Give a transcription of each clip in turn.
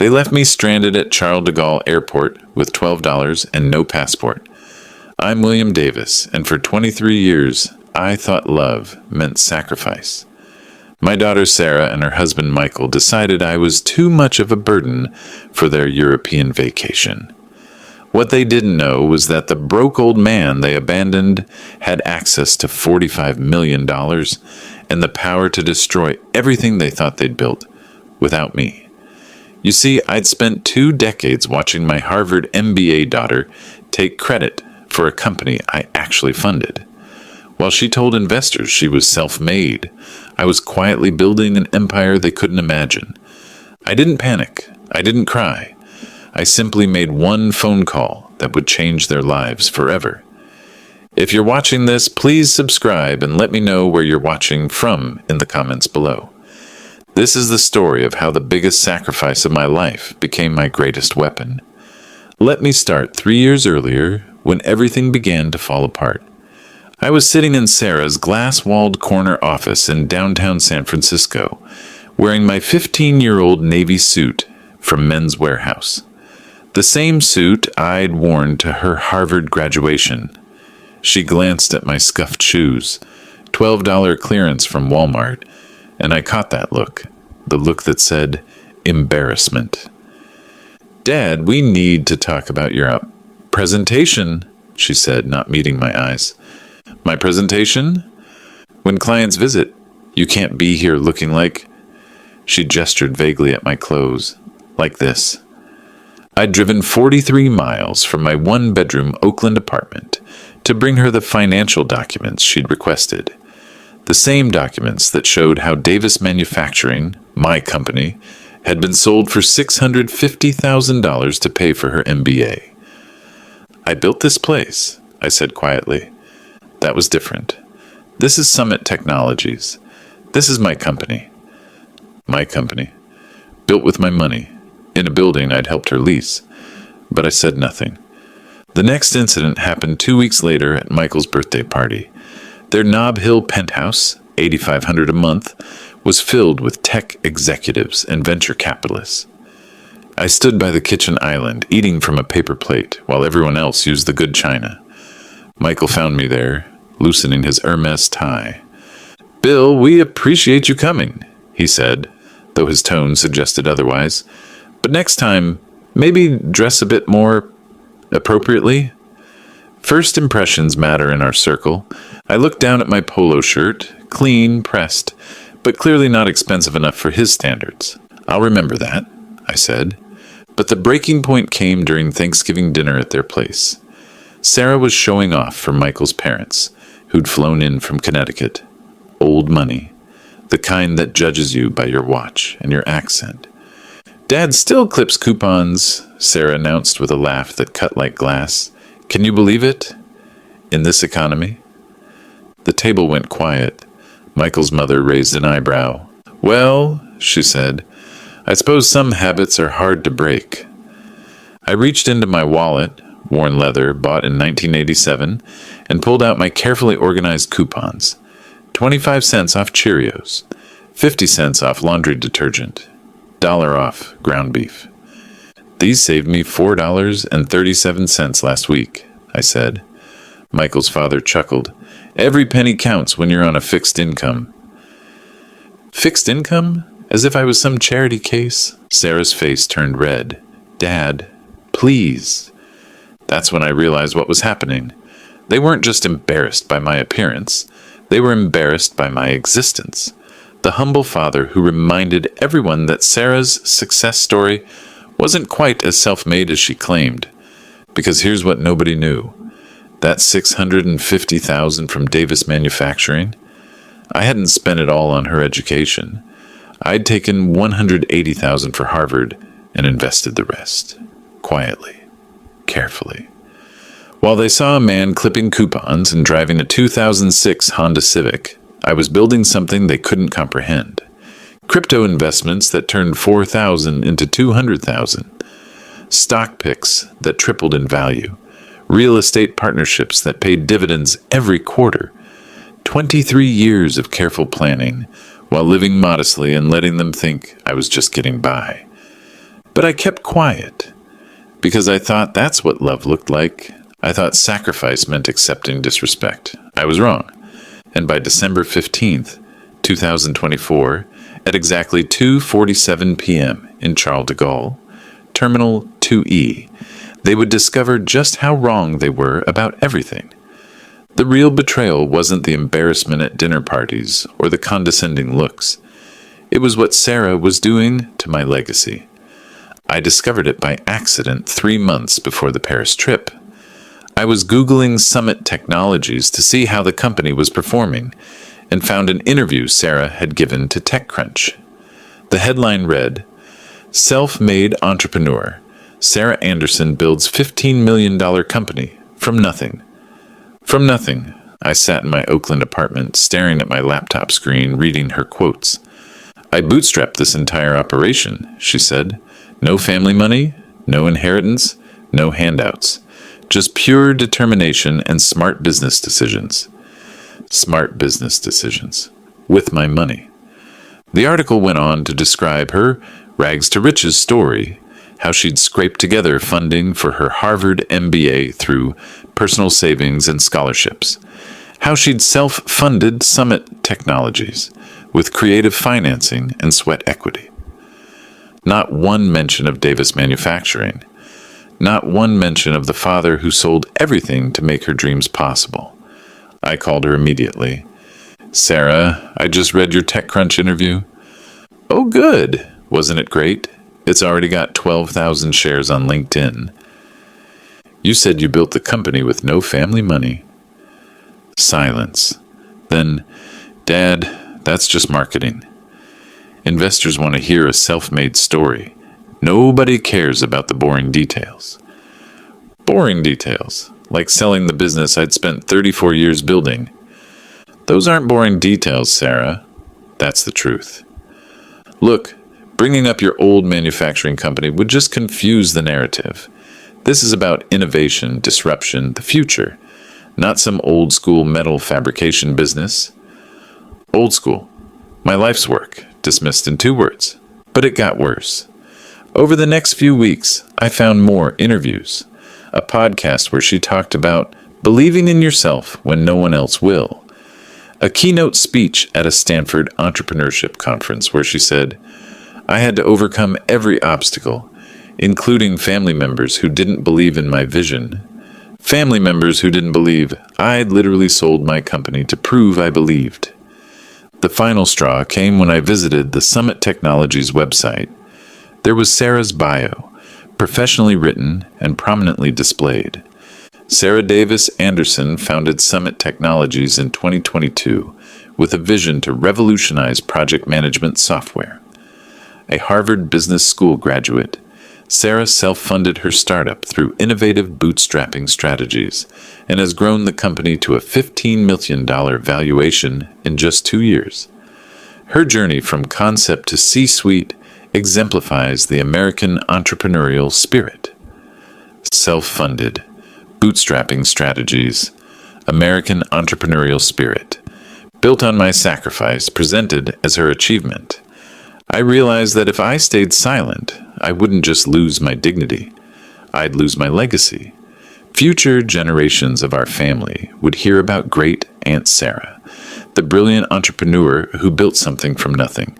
They left me stranded at Charles de Gaulle Airport with $12 and no passport. I'm William Davis, and for 23 years, I thought love meant sacrifice. My daughter Sarah and her husband Michael decided I was too much of a burden for their European vacation. What they didn't know was that the broke old man they abandoned had access to $45 million and the power to destroy everything they thought they'd built without me. You see, I'd spent 2 decades watching my Harvard MBA daughter take credit for a company I actually funded. While she told investors she was self-made, I was quietly building an empire they couldn't imagine. I didn't panic. I didn't cry. I simply made one phone call that would change their lives forever. If you're watching this, please subscribe and let me know where you're watching from in the comments below. This is the story of how the biggest sacrifice of my life became my greatest weapon. Let me start 3 years earlier when everything began to fall apart. I was sitting in Sarah's glass-walled corner office in downtown San Francisco, wearing my 15-year-old Navy suit from Men's Warehouse. The same suit I'd worn to her Harvard graduation. She glanced at my scuffed shoes, $12 clearance from Walmart, and I caught that look, the look that said, embarrassment. "Dad, we need to talk about your presentation," she said, not meeting my eyes. "My presentation? When clients visit, you can't be here looking like..." She gestured vaguely at my clothes, like this. I'd driven 43 miles from my 1-bedroom Oakland apartment to bring her the financial documents she'd requested. The same documents that showed how Davis Manufacturing, my company, had been sold for $650,000 to pay for her MBA. "I built this place," I said quietly. "That was different. This is Summit Technologies. This is my company." My company. Built with my money, in a building I'd helped her lease. But I said nothing. The next incident happened 2 weeks later at Michael's birthday party. Their Nob Hill penthouse, $8,500 a month, was filled with tech executives and venture capitalists. I stood by the kitchen island, eating from a paper plate, while everyone else used the good china. Michael found me there, loosening his Hermes tie. "Bill, we appreciate you coming," he said, though his tone suggested otherwise. "But next time, maybe dress a bit more appropriately." First impressions matter in our circle. I looked down at my polo shirt, clean, pressed, but clearly not expensive enough for his standards. "I'll remember that," I said. But the breaking point came during Thanksgiving dinner at their place. Sarah was showing off for Michael's parents, who'd flown in from Connecticut. Old money, the kind that judges you by your watch and your accent. "Dad still clips coupons," Sarah announced with a laugh that cut like glass. "Can you believe it? In this economy?" The table went quiet. Michael's mother raised an eyebrow. "Well," she said, "I suppose some habits are hard to break." I reached into my wallet, worn leather, bought in 1987, and pulled out my carefully organized coupons. 25 cents off Cheerios, 50 cents off laundry detergent, $1 off ground beef. "These saved me $4.37 last week," I said. Michael's father chuckled. "Every penny counts when you're on a fixed income." "Fixed income? As if I was some charity case?" Sarah's face turned red. "Dad, please." That's when I realized what was happening. They weren't just embarrassed by my appearance. They were embarrassed by my existence. The humble father who reminded everyone that Sarah's success story wasn't quite as self-made as she claimed. Because here's what nobody knew. That $650,000 from Davis Manufacturing, I hadn't spent it all on her education. I'd taken $180,000 for Harvard and invested the rest. Quietly. Carefully. While they saw a man clipping coupons and driving a 2006 Honda Civic, I was building something they couldn't comprehend. Crypto investments that turned $4,000 into $200,000. Stock picks that tripled in value. Real estate partnerships that paid dividends every quarter. 23 years of careful planning, while living modestly and letting them think I was just getting by. But I kept quiet, because I thought that's what love looked like. I thought sacrifice meant accepting disrespect. I was wrong. And by December 15th, 2024, at exactly 2:47 p.m. in Charles de Gaulle, Terminal 2E, they would discover just how wrong they were about everything. The real betrayal wasn't the embarrassment at dinner parties or the condescending looks. It was what Sarah was doing to my legacy. I discovered it by accident 3 months before the Paris trip. I was Googling Summit Technologies to see how the company was performing and found an interview Sarah had given to TechCrunch. The headline read, "Self-made entrepreneur. Sarah Anderson builds $15 million company from nothing." From nothing, I sat in my Oakland apartment staring at my laptop screen reading her quotes. "I bootstrapped this entire operation," she said. "No family money, no inheritance, no handouts. Just pure determination and smart business decisions." Smart business decisions. With my money. The article went on to describe her rags to riches story, how she'd scraped together funding for her Harvard MBA through personal savings and scholarships, how she'd self-funded Summit Technologies with creative financing and sweat equity. Not one mention of Davis Manufacturing. Not one mention of the father who sold everything to make her dreams possible. I called her immediately. "Sarah, I just read your TechCrunch interview." "Oh, good. Wasn't it great? It's already got 12,000 shares on LinkedIn." "You said you built the company with no family money." Silence. Then, "Dad, that's just marketing. Investors want to hear a self-made story. Nobody cares about the boring details." Boring details, like selling the business I'd spent 34 years building. "Those aren't boring details, Sarah. That's the truth. Look, bringing up your old manufacturing company would just confuse the narrative. This is about innovation, disruption, the future, not some old-school metal fabrication business." Old school. My life's work, dismissed in 2 words. But it got worse. Over the next few weeks, I found more interviews. A podcast where she talked about believing in yourself when no one else will. A keynote speech at a Stanford entrepreneurship conference where she said, "I had to overcome every obstacle, including family members who didn't believe in my vision. Family members who didn't believe I'd literally sold my company to prove I believed." The final straw came when I visited the Summit Technologies website. There was Sarah's bio, professionally written and prominently displayed. Sarah Davis Anderson founded Summit Technologies in 2022 with a vision to revolutionize project management software. A Harvard Business School graduate, Sarah self-funded her startup through innovative bootstrapping strategies and has grown the company to a $15 million valuation in just 2 years. Her journey from concept to C-suite exemplifies the American entrepreneurial spirit. Self-funded, bootstrapping strategies, American entrepreneurial spirit, built on my sacrifice, presented as her achievement. I realized that if I stayed silent, I wouldn't just lose my dignity, I'd lose my legacy. Future generations of our family would hear about great Aunt Sarah, the brilliant entrepreneur who built something from nothing.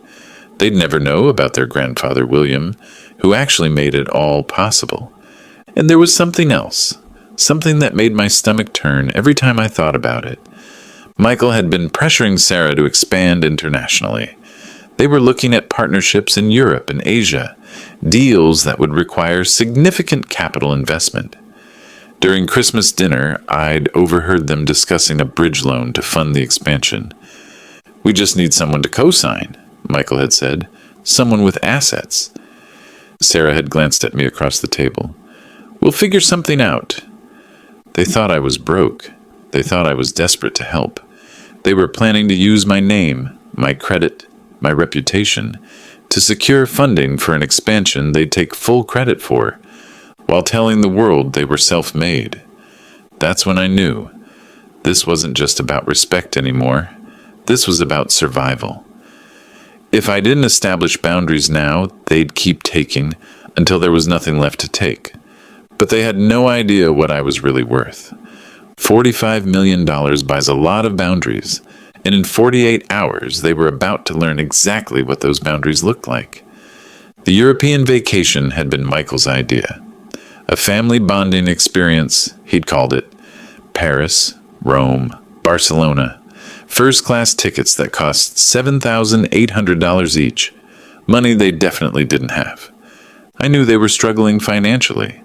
They'd never know about their grandfather William, who actually made it all possible. And there was something else, something that made my stomach turn every time I thought about it. Michael had been pressuring Sarah to expand internationally. They were looking at partnerships in Europe and Asia, deals that would require significant capital investment. During Christmas dinner, I'd overheard them discussing a bridge loan to fund the expansion. "We just need someone to co-sign," Michael had said. "Someone with assets." Sarah had glanced at me across the table. "We'll figure something out." They thought I was broke. They thought I was desperate to help. They were planning to use my name, my credit, my reputation, to secure funding for an expansion they'd take full credit for, while telling the world they were self-made. That's when I knew. This wasn't just about respect anymore. This was about survival. If I didn't establish boundaries now, they'd keep taking until there was nothing left to take. But they had no idea what I was really worth. $45 million buys a lot of boundaries, and in 48 hours they were about to learn exactly what those boundaries looked like. The European vacation had been Michael's idea. A family bonding experience, he'd called it. Paris, Rome, Barcelona. First-class tickets that cost $7,800 each. Money they definitely didn't have. I knew they were struggling financially.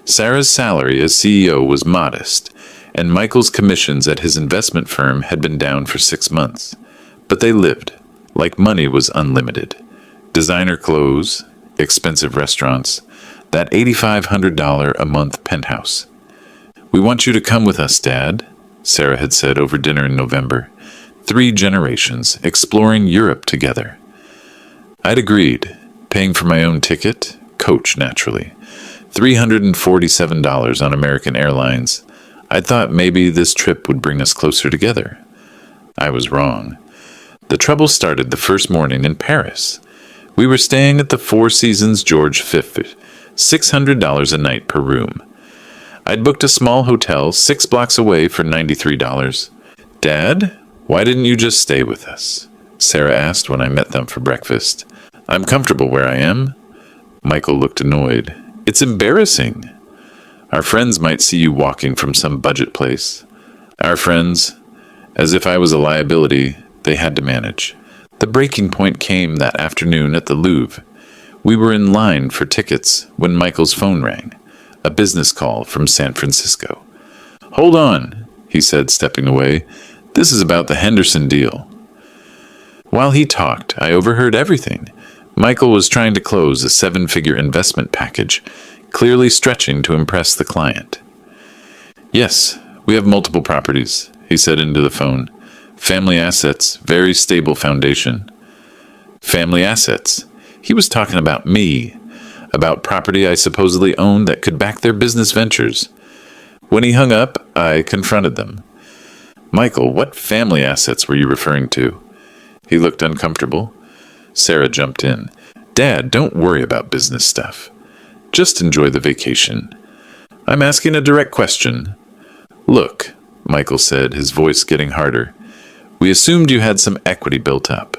Sarah's salary as CEO was modest, and Michael's commissions at his investment firm had been down for 6 months. But they lived, like money was unlimited. Designer clothes, expensive restaurants, that $8,500 a month penthouse. "We want you to come with us, Dad," Sarah had said over dinner in November. 3 generations exploring Europe together. I'd agreed, paying for my own ticket, coach naturally. $347 on American Airlines. I'd thought maybe this trip would bring us closer together. I was wrong. The trouble started the first morning in Paris. We were staying at the Four Seasons George V, $600 a night per room. I'd booked a small hotel 6 blocks away for $93. "Dad, why didn't you just stay with us?" Sarah asked when I met them for breakfast. "I'm comfortable where I am." Michael looked annoyed. "It's embarrassing. Our friends might see you walking from some budget place." Our friends, as if I was a liability they had to manage. The breaking point came that afternoon at the Louvre. We were in line for tickets when Michael's phone rang. A business call from San Francisco. "Hold on," he said, stepping away. "This is about the Henderson deal." While he talked, I overheard everything. Michael was trying to close a 7-figure investment package, clearly stretching to impress the client. "Yes, we have multiple properties," he said into the phone. "Family assets, very stable foundation." Family assets. He was talking about me, about property I supposedly owned that could back their business ventures. When he hung up, I confronted them. "Michael, what family assets were you referring to?" He looked uncomfortable. Sarah jumped in. "Dad, don't worry about business stuff. Just enjoy the vacation. I'm asking a direct question." "Look," Michael said, his voice getting harder. "We assumed you had some equity built up.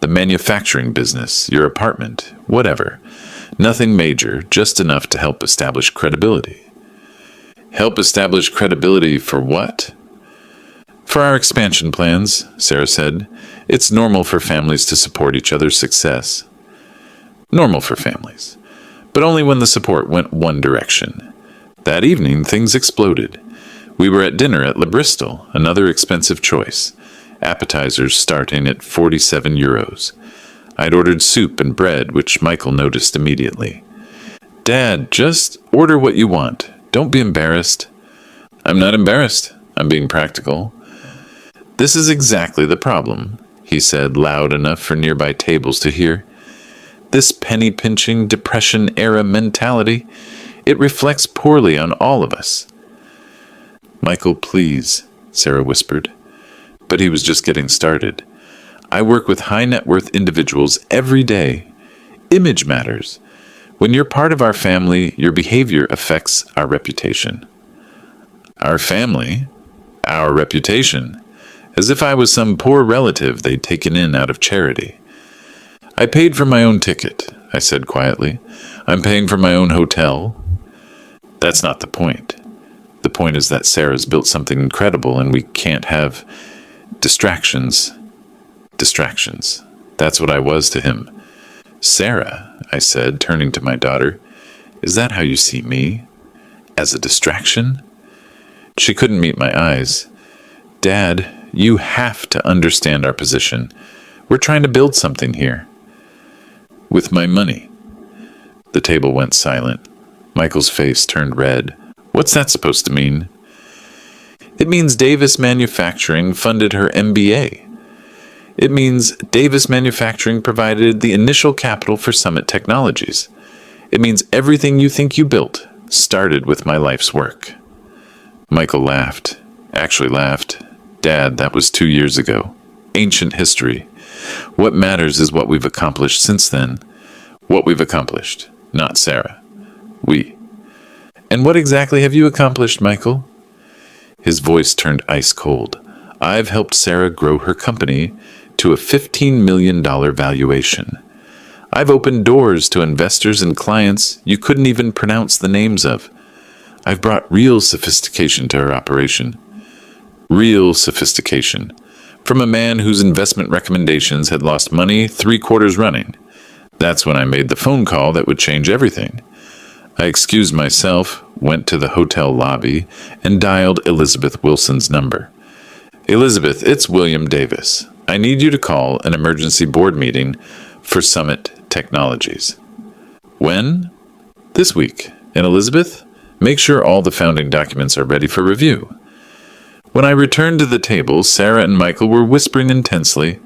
The manufacturing business, your apartment, whatever. Nothing major, just enough to help establish credibility." "Help establish credibility for what?" "For our expansion plans," Sarah said. "It's normal for families to support each other's success." Normal for families. But only when the support went one direction. That evening, things exploded. We were at dinner at Le Bristol, another expensive choice. Appetizers starting at €47. I'd ordered soup and bread, which Michael noticed immediately. "Dad, just order what you want. Don't be embarrassed." "I'm not embarrassed. I'm being practical." "This is exactly the problem," he said, loud enough for nearby tables to hear. "This penny-pinching, Depression-era mentality, it reflects poorly on all of us." "Michael, please," Sarah whispered. But he was just getting started. "I work with high-net-worth individuals every day. Image matters. When you're part of our family, your behavior affects our reputation." "Our family? Our reputation?" As if I was some poor relative they'd taken in out of charity. "I paid for my own ticket," I said quietly. "I'm paying for my own hotel." "That's not the point. The point is that Sarah's built something incredible and we can't have distractions. Distractions. That's what I was to him. "Sarah," I said, turning to my daughter, "is that how you see me? As a distraction?" She couldn't meet my eyes. "Dad, you have to understand our position. We're trying to build something here." "With my money." The table went silent. Michael's face turned red. "What's that supposed to mean?" "It means Davis Manufacturing funded her MBA. It means Davis Manufacturing provided the initial capital for Summit Technologies. It means everything you think you built started with my life's work." Michael laughed. Actually laughed. "Dad, that was 2 years ago. Ancient history. What matters is what we've accomplished since then. What we've accomplished. not Sarah. We. And what exactly have you accomplished, Michael? His voice turned ice cold. I've helped Sarah grow her company to a $15 million valuation. I've opened doors to investors and clients you couldn't even pronounce the names of. I've brought real sophistication to her operation. Real sophistication. From a man whose investment recommendations had lost money 3 quarters running. That's when I made the phone call that would change everything. I excused myself, went to the hotel lobby, and dialed Elizabeth Wilson's number. Elizabeth, it's William Davis. I need you to call an emergency board meeting for Summit Technologies. When? This week. And Elizabeth, make sure all the founding documents are ready for review. When I returned to the table, Sarah and Michael were whispering intensely.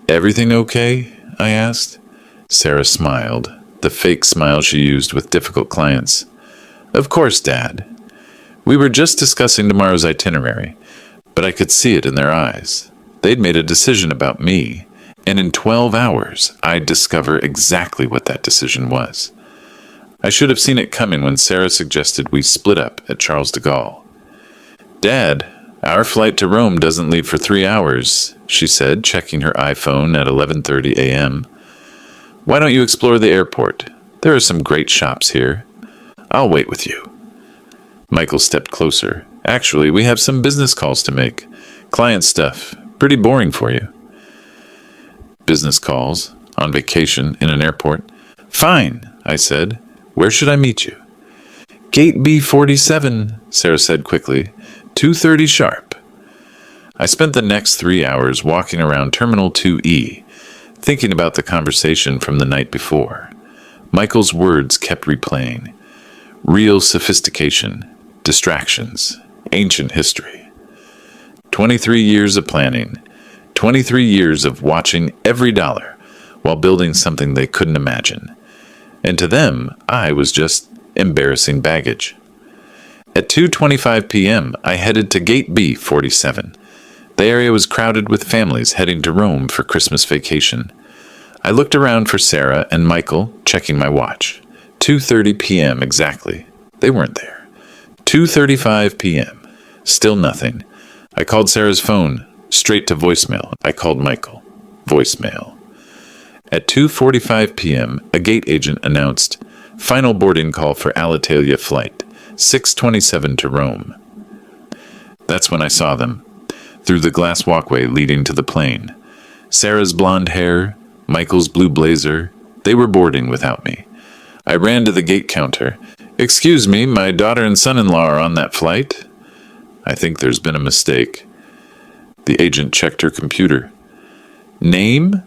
Everything okay? I asked. Sarah smiled, the fake smile she used with difficult clients. Of course, Dad. We were just discussing tomorrow's itinerary, but I could see it in their eyes. They'd made a decision about me, and in 12 hours, I'd discover exactly what that decision was. I should have seen it coming when Sarah suggested we split up at Charles de Gaulle. Dad, our flight to Rome doesn't leave for 3 hours, she said, checking her iPhone at 11:30 a.m. Why don't you explore the airport? There are some great shops here. I'll wait with you. Michael stepped closer. Actually, we have some business calls to make. Client stuff. Pretty boring for you. Business calls? On vacation in an airport? Fine, I said. Where should I meet you? Gate B47, Sarah said quickly. 2:30 sharp. I spent the next 3 hours walking around Terminal 2E, thinking about the conversation from the night before. Michael's words kept replaying. Real sophistication, distractions, ancient history. 23 years of planning, 23 years of watching every dollar while building something they couldn't imagine. And to them, I was just embarrassing baggage. At 2:25 p.m., I headed to Gate B47. The area was crowded with families heading to Rome for Christmas vacation. I looked around for Sarah and Michael, checking my watch. 2:30 p.m. exactly. They weren't there. 2:35 p.m. Still nothing. I called Sarah's phone, straight to voicemail. I called Michael. Voicemail. At 2:45 p.m., a gate agent announced, final boarding call for Alitalia flight, 6:27 to Rome. That's when I saw them, through the glass walkway leading to the plane. Sarah's blonde hair, Michael's blue blazer, they were boarding without me. I ran to the gate counter. Excuse me, my daughter and son-in-law are on that flight. I think there's been a mistake. The agent checked her computer. Name?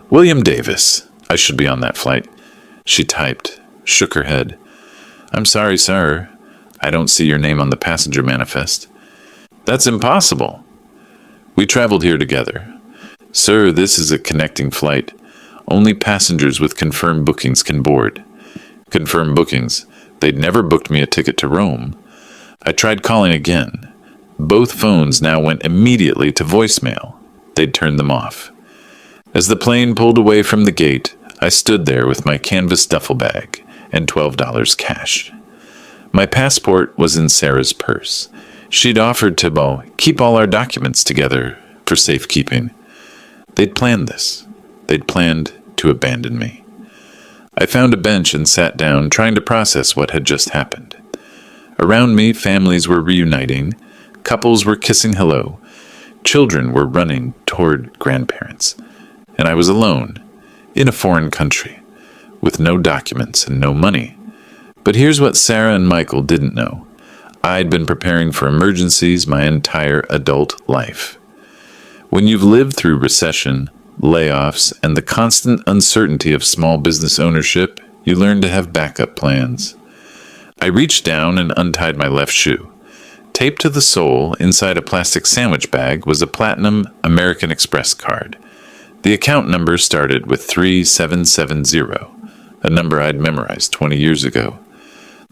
William Davis. I should be on that flight. She typed, shook her head. I'm sorry, sir. I don't see your name on the passenger manifest. That's impossible. We traveled here together. Sir, this is a connecting flight. Only passengers with confirmed bookings can board. Confirmed bookings. They'd never booked me a ticket to Rome. I tried calling again. Both phones now went immediately to voicemail. They'd turned them off. As the plane pulled away from the gate, I stood there with my canvas duffel bag and $12 cash. My passport was in Sarah's purse. She'd offered to keep all our documents together for safekeeping. They'd planned this. They'd planned to abandon me. I found a bench and sat down, trying to process what had just happened. Around me, families were reuniting. Couples were kissing hello. Children were running toward grandparents. And I was alone, in a foreign country, with no documents and no money. But here's what Sarah and Michael didn't know. I'd been preparing for emergencies my entire adult life. When you've lived through recession, layoffs, and the constant uncertainty of small business ownership, you learn to have backup plans. I reached down and untied my left shoe. Taped to the sole, inside a plastic sandwich bag, was a platinum American Express card. The account number started with 3770, a number I'd memorized 20 years ago.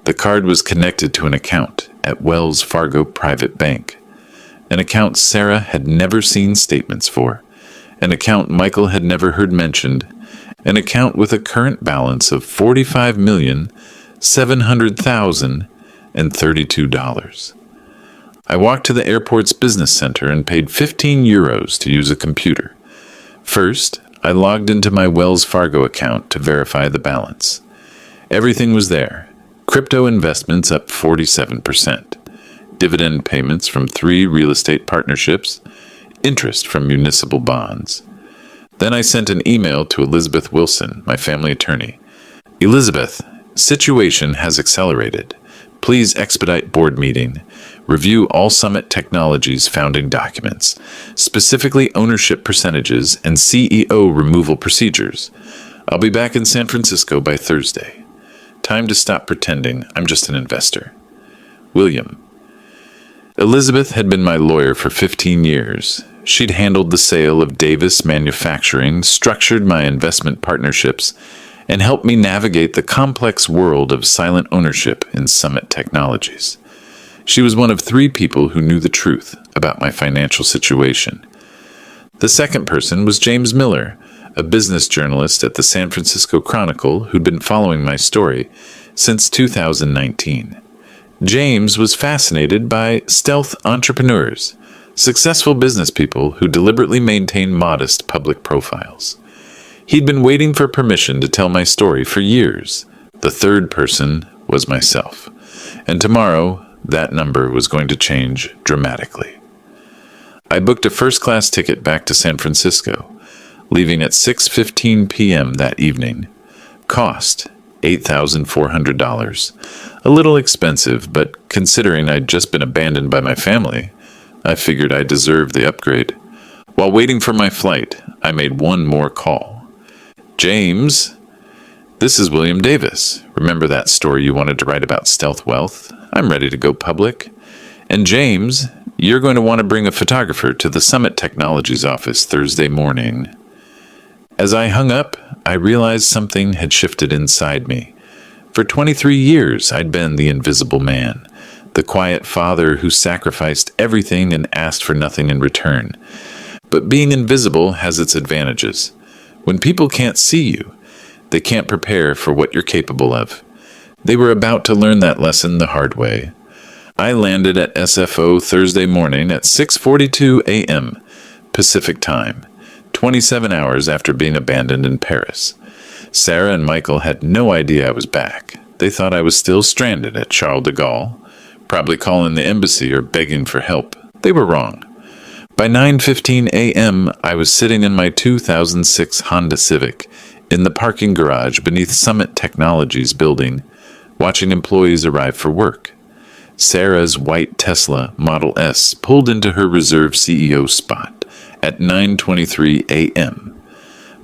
The card was connected to an account at Wells Fargo Private Bank, an account Sarah had never seen statements for, an account Michael had never heard mentioned, an account with a current balance of $45,700,032. I walked to the airport's business center and paid €15 to use a computer. First, I logged into my Wells Fargo account to verify the balance. Everything was there. Crypto investments up 47%, dividend payments from 3 real estate partnerships, interest from municipal bonds. Then I sent an email to Elizabeth Wilson, my family attorney. Elizabeth, situation has accelerated. Please expedite board meeting. Review all Summit Technologies founding documents, specifically ownership percentages and CEO removal procedures. I'll be back in San Francisco by Thursday. Time to stop pretending I'm just an investor. William. Elizabeth had been my lawyer for 15 years. She'd handled the sale of Davis Manufacturing, structured my investment partnerships, and helped me navigate the complex world of silent ownership in Summit Technologies. She was one of 3 people who knew the truth about my financial situation. The second person was James Miller, a business journalist at the San Francisco Chronicle who'd been following my story since 2019. James was fascinated by stealth entrepreneurs, successful business people who deliberately maintain modest public profiles. He'd been waiting for permission to tell my story for years. The third person was myself. And tomorrow, that number was going to change dramatically. I booked a first-class ticket back to San Francisco, leaving at 6:15 p.m. that evening. Cost $8,400. A little expensive, but considering I'd just been abandoned by my family, I figured I deserved the upgrade. While waiting for my flight, I made one more call. James, this is William Davis. Remember that story you wanted to write about stealth wealth? I'm ready to go public. And James, you're going to want to bring a photographer to the Summit Technologies office Thursday morning. As I hung up, I realized something had shifted inside me. For 23 years, I'd been the invisible man, the quiet father who sacrificed everything and asked for nothing in return. But being invisible has its advantages. When people can't see you, they can't prepare for what you're capable of. They were about to learn that lesson the hard way. I landed at SFO Thursday morning at 6:42 a.m. Pacific Time, 27 hours after being abandoned in Paris. Sarah and Michael had no idea I was back. They thought I was still stranded at Charles de Gaulle, probably calling the embassy or begging for help. They were wrong. By 9:15 a.m., I was sitting in my 2006 Honda Civic in the parking garage beneath Summit Technologies building, watching employees arrive for work. Sarah's white Tesla Model S pulled into her reserved CEO spot at 9:23 a.m.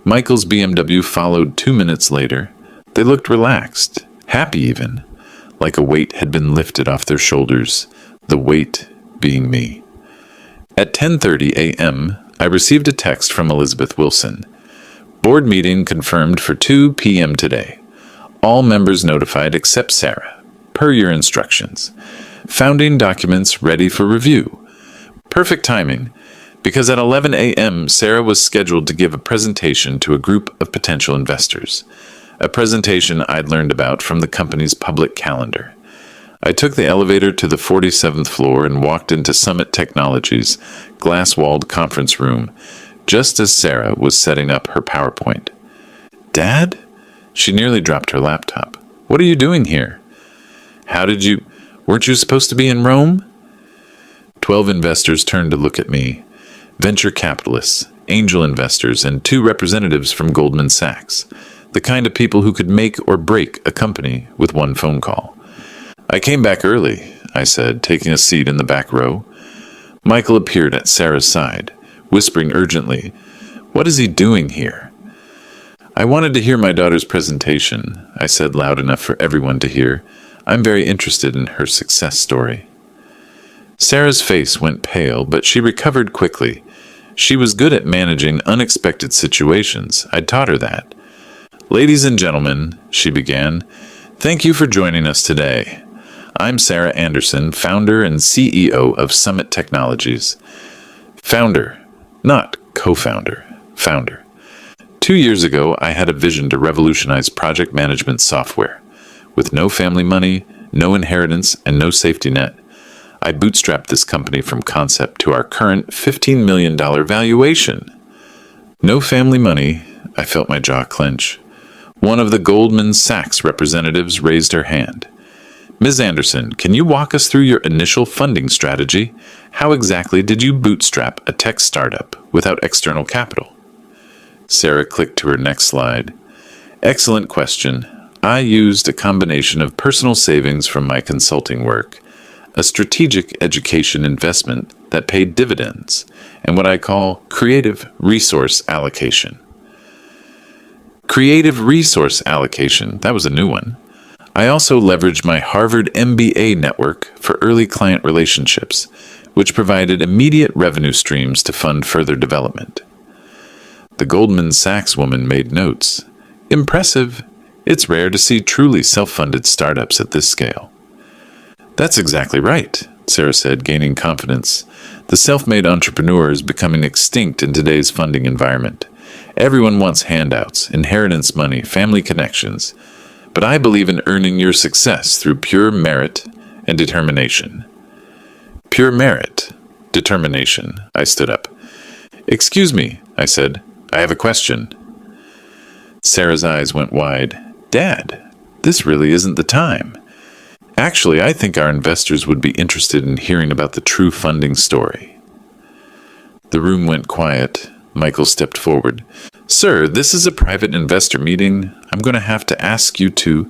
Michael's BMW followed 2 minutes later. They looked relaxed, happy even, like a weight had been lifted off their shoulders, the weight being me. At 10:30 a.m., I received a text from Elizabeth Wilson. Board meeting confirmed for 2 p.m. today. All members notified except Sarah, per your instructions. Founding documents ready for review. Perfect timing, because at 11 a.m., Sarah was scheduled to give a presentation to a group of potential investors, a presentation I'd learned about from the company's public calendar. I took the elevator to the 47th floor and walked into Summit Technologies' glass-walled conference room, just as Sarah was setting up her PowerPoint. Dad? She nearly dropped her laptop. What are you doing here? Weren't you supposed to be in Rome? 12 investors turned to look at me. Venture capitalists, angel investors, and 2 representatives from Goldman Sachs. The kind of people who could make or break a company with one phone call. I came back early, I said, taking a seat in the back row. Michael appeared at Sarah's side, whispering urgently, "What is he doing here?" I wanted to hear my daughter's presentation, I said loud enough for everyone to hear. I'm very interested in her success story. Sarah's face went pale, but she recovered quickly. She was good at managing unexpected situations. I'd taught her that. "Ladies and gentlemen," she began, "thank you for joining us today. I'm Sarah Anderson, founder and CEO of Summit Technologies." Founder, not co-founder, founder. 2 years ago, I had a vision to revolutionize project management software. With no family money, no inheritance, and no safety net, I bootstrapped this company from concept to our current $15 million valuation. No family money. I felt my jaw clench. One of the Goldman Sachs representatives raised her hand. Ms. Anderson, can you walk us through your initial funding strategy? How exactly did you bootstrap a tech startup without external capital? Sarah clicked to her next slide. Excellent question. I used a combination of personal savings from my consulting work, a strategic education investment that paid dividends, and what I call creative resource allocation. Creative resource allocation, that was a new one. I also leveraged my Harvard MBA network for early client relationships, which provided immediate revenue streams to fund further development. The Goldman Sachs woman made notes. Impressive. It's rare to see truly self-funded startups at this scale. That's exactly right, Sarah said, gaining confidence. The self-made entrepreneur is becoming extinct in today's funding environment. Everyone wants handouts, inheritance money, family connections. But I believe in earning your success through pure merit and determination. Pure merit, determination. I stood up. Excuse me, I said. I have a question. Sarah's eyes went wide. Dad, this really isn't the time. Actually, I think our investors would be interested in hearing about the true funding story. The room went quiet. Michael stepped forward. Sir, this is a private investor meeting. I'm going to have to ask you to...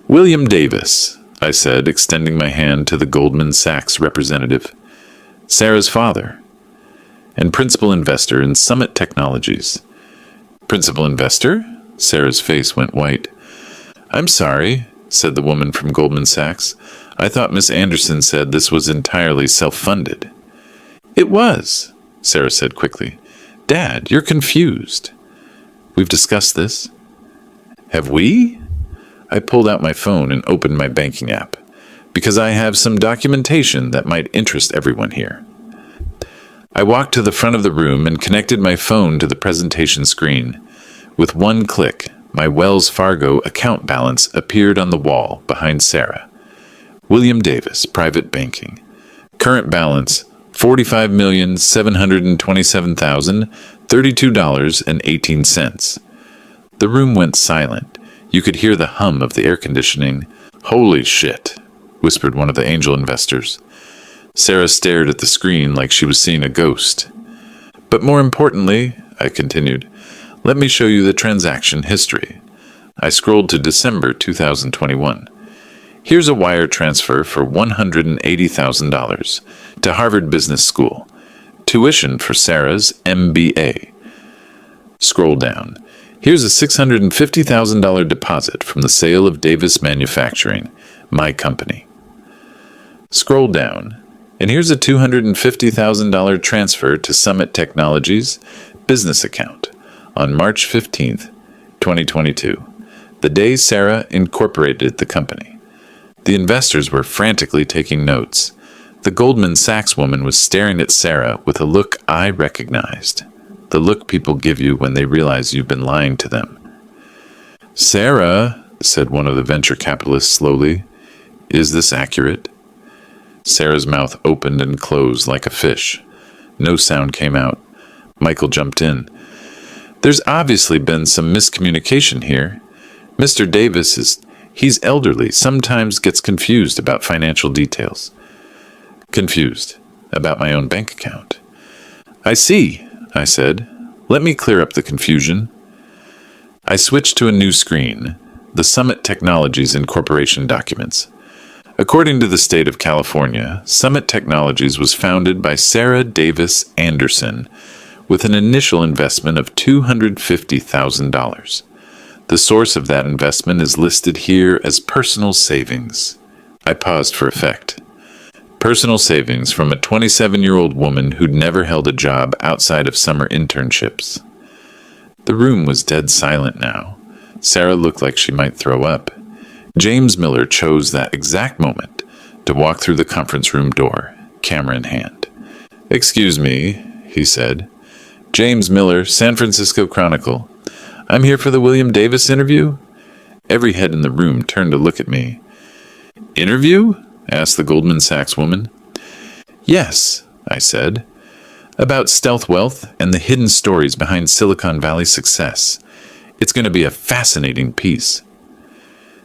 William Davis, I said, extending my hand to the Goldman Sachs representative. Sarah's father. And principal investor in Summit Technologies. Principal investor? Sarah's face went white. I'm sorry, said the woman from Goldman Sachs. I thought Miss Anderson said this was entirely self-funded. It was, Sarah said quickly. Dad, you're confused. We've discussed this. Have we? I pulled out my phone and opened my banking app, because I have some documentation that might interest everyone here. I walked to the front of the room and connected my phone to the presentation screen. With one click, my Wells Fargo account balance appeared on the wall behind Sarah. William Davis, Private Banking. Current balance, $45,727,032.18. The room went silent. You could hear the hum of the air conditioning. Holy shit, whispered one of the angel investors. Sarah stared at the screen like she was seeing a ghost. But more importantly, I continued, let me show you the transaction history. I scrolled to December 2021. Here's a wire transfer for $180,000 to Harvard Business School. Tuition for Sarah's MBA. Scroll down. Here's a $650,000 deposit from the sale of Davis Manufacturing, my company. Scroll down, and here's a $250,000 transfer to Summit Technologies business account on March 15th, 2022, the day Sarah incorporated the company. The investors were frantically taking notes. The Goldman Sachs woman was staring at Sarah with a look I recognized. The look people give you when they realize you've been lying to them. Sarah, said one of the venture capitalists slowly, is this accurate? Sarah's mouth opened and closed like a fish. No sound came out. Michael jumped in. There's obviously been some miscommunication here. Mr. Davis he's elderly, sometimes gets confused about financial details. Confused about my own bank account. I see, I said. Let me clear up the confusion. I switched to a new screen, the Summit Technologies Incorporation documents. According to the state of California, Summit Technologies was founded by Sarah Davis Anderson with an initial investment of $250,000. The source of that investment is listed here as personal savings. I paused for effect. Personal savings from a 27-year-old woman who'd never held a job outside of summer internships. The room was dead silent now. Sarah looked like she might throw up. James Miller chose that exact moment to walk through the conference room door, camera in hand. Excuse me, he said. James Miller, San Francisco Chronicle. I'm here for the William Davis interview? Every head in the room turned to look at me. Interview? Asked the Goldman Sachs woman. Yes, I said. About stealth wealth and the hidden stories behind Silicon Valley's success. It's going to be a fascinating piece.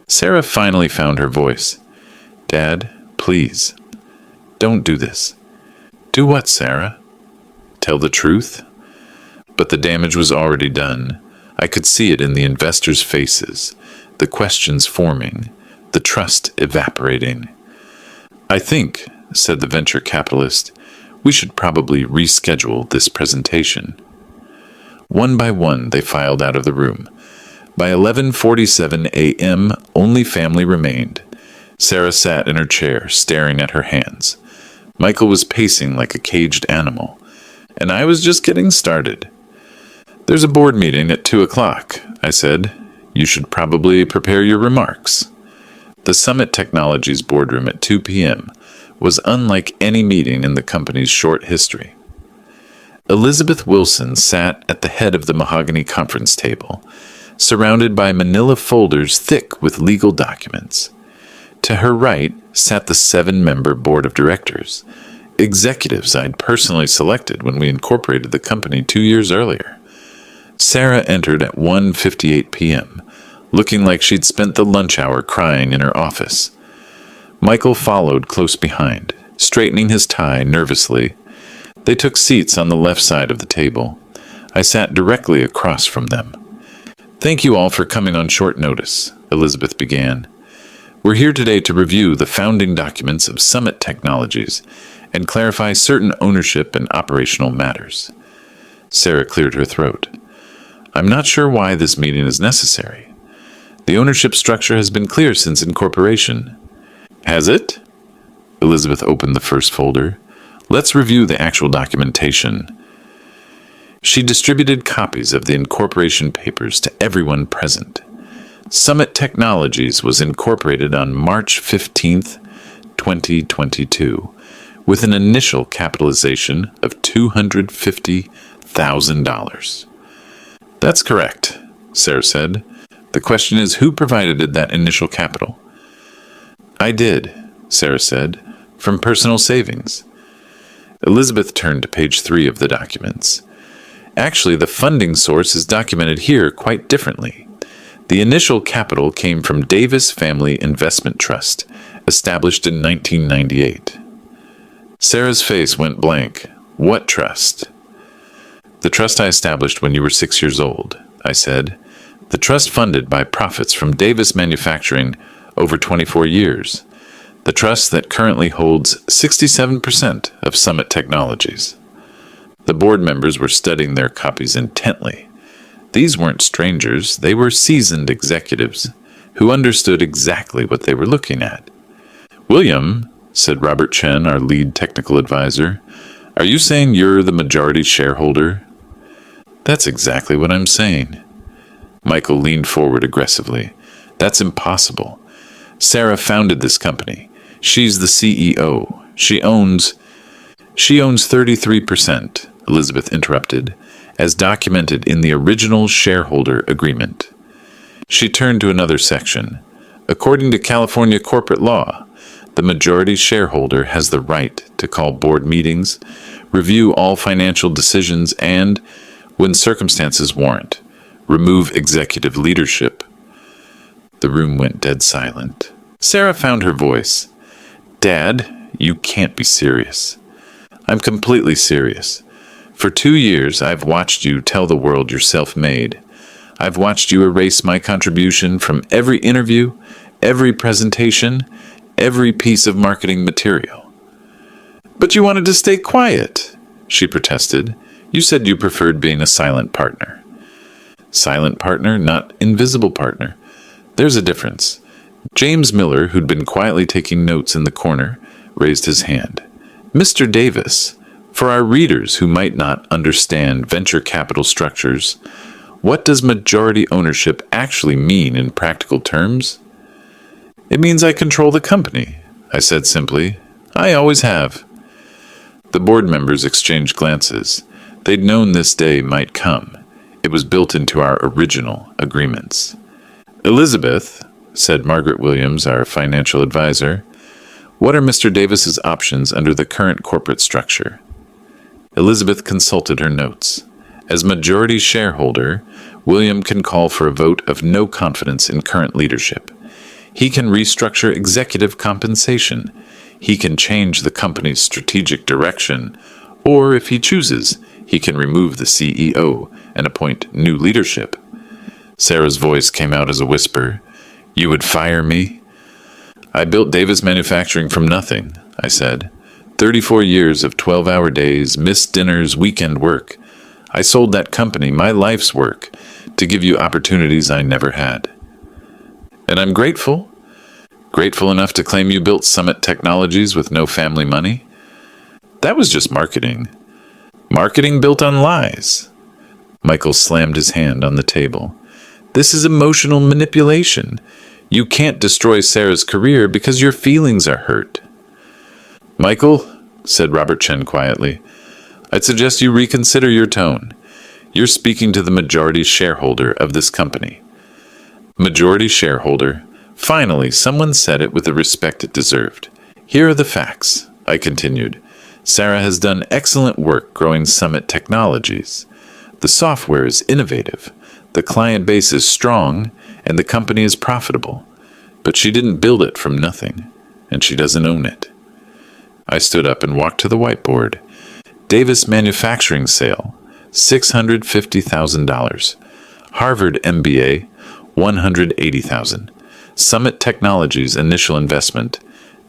Sarah finally found her voice. Dad, please, don't do this. Do what, Sarah? Tell the truth? But the damage was already done. I could see it in the investors' faces, the questions forming, the trust evaporating. I think, said the venture capitalist, we should probably reschedule this presentation. One by one, they filed out of the room. By 11:47 a.m., only family remained. Sarah sat in her chair, staring at her hands. Michael was pacing like a caged animal, and I was just getting started. There's a board meeting at 2 o'clock, I said. You should probably prepare your remarks. The Summit Technologies boardroom at 2 p.m. was unlike any meeting in the company's short history. Elizabeth Wilson sat at the head of the mahogany conference table, surrounded by manila folders thick with legal documents. To her right sat the 7-member board of directors, executives I'd personally selected when we incorporated the company 2 years earlier. Sarah entered at 1:58 p.m., looking like she'd spent the lunch hour crying in her office. Michael followed close behind, straightening his tie nervously. They took seats on the left side of the table. I sat directly across from them. Thank you all for coming on short notice, Elizabeth began. We're here today to review the founding documents of Summit Technologies and clarify certain ownership and operational matters. Sarah cleared her throat. I'm not sure why this meeting is necessary. The ownership structure has been clear since incorporation. Has it? Elizabeth opened the first folder. Let's review the actual documentation. She distributed copies of the incorporation papers to everyone present. Summit Technologies was incorporated on March 15th, 2022, with an initial capitalization of $250,000. That's correct, Sarah said. The question is, who provided that initial capital? I did, Sarah said, from personal savings. Elizabeth turned to page 3 of the documents. Actually, the funding source is documented here quite differently. The initial capital came from Davis Family Investment Trust, established in 1998. Sarah's face went blank. What trust? The trust I established when you were 6 years old, I said. The trust funded by profits from Davis Manufacturing over 24 years. The trust that currently holds 67% of Summit Technologies. The board members were studying their copies intently. These weren't strangers, they were seasoned executives who understood exactly what they were looking at. William, said Robert Chen, our lead technical advisor, are you saying you're the majority shareholder? That's exactly what I'm saying. Michael leaned forward aggressively. That's impossible. Sarah founded this company. She's the CEO. She owns 33%, Elizabeth interrupted, as documented in the original shareholder agreement. She turned to another section. According to California corporate law, the majority shareholder has the right to call board meetings, review all financial decisions, and, when circumstances warrant, remove executive leadership. The room went dead silent. Sarah found her voice. Dad, you can't be serious. I'm completely serious. For 2 years, I've watched you tell the world you're self-made. I've watched you erase my contribution from every interview, every presentation, every piece of marketing material. But you wanted to stay quiet, she protested. You said you preferred being a silent partner. Silent partner, not invisible partner. There's a difference. James Miller, who'd been quietly taking notes in the corner, raised his hand. Mr. Davis, for our readers who might not understand venture capital structures, what does majority ownership actually mean in practical terms? It means I control the company, I said simply. I always have. The board members exchanged glances. They'd known this day might come. It was built into our original agreements. "Elizabeth," said Margaret Williams, our financial advisor, "what are Mr. Davis's options under the current corporate structure?" Elizabeth consulted her notes. As majority shareholder, William can call for a vote of no confidence in current leadership. He can restructure executive compensation. He can change the company's strategic direction, or if he chooses, he can remove the CEO and appoint new leadership. Sarah's voice came out as a whisper. "You would fire me?" "I built Davis Manufacturing from nothing," I said. 34 years of 12-hour days, missed dinners, weekend work. I sold that company, my life's work, to give you opportunities I never had. And I'm grateful. Grateful enough to claim you built Summit Technologies with no family money? That was just marketing. Marketing built on lies. Michael slammed his hand on the table. This is emotional manipulation. You can't destroy Sarah's career because your feelings are hurt. "Michael," said Robert Chen quietly, "I'd suggest you reconsider your tone. You're speaking to the majority shareholder of this company." Majority shareholder. Finally, someone said it with the respect it deserved. "Here are the facts," I continued. "Sarah has done excellent work growing Summit Technologies. The software is innovative, the client base is strong, and the company is profitable. But she didn't build it from nothing, and she doesn't own it." I stood up and walked to the whiteboard. Davis Manufacturing sale, $650,000. Harvard MBA, $180,000. Summit Technologies initial investment,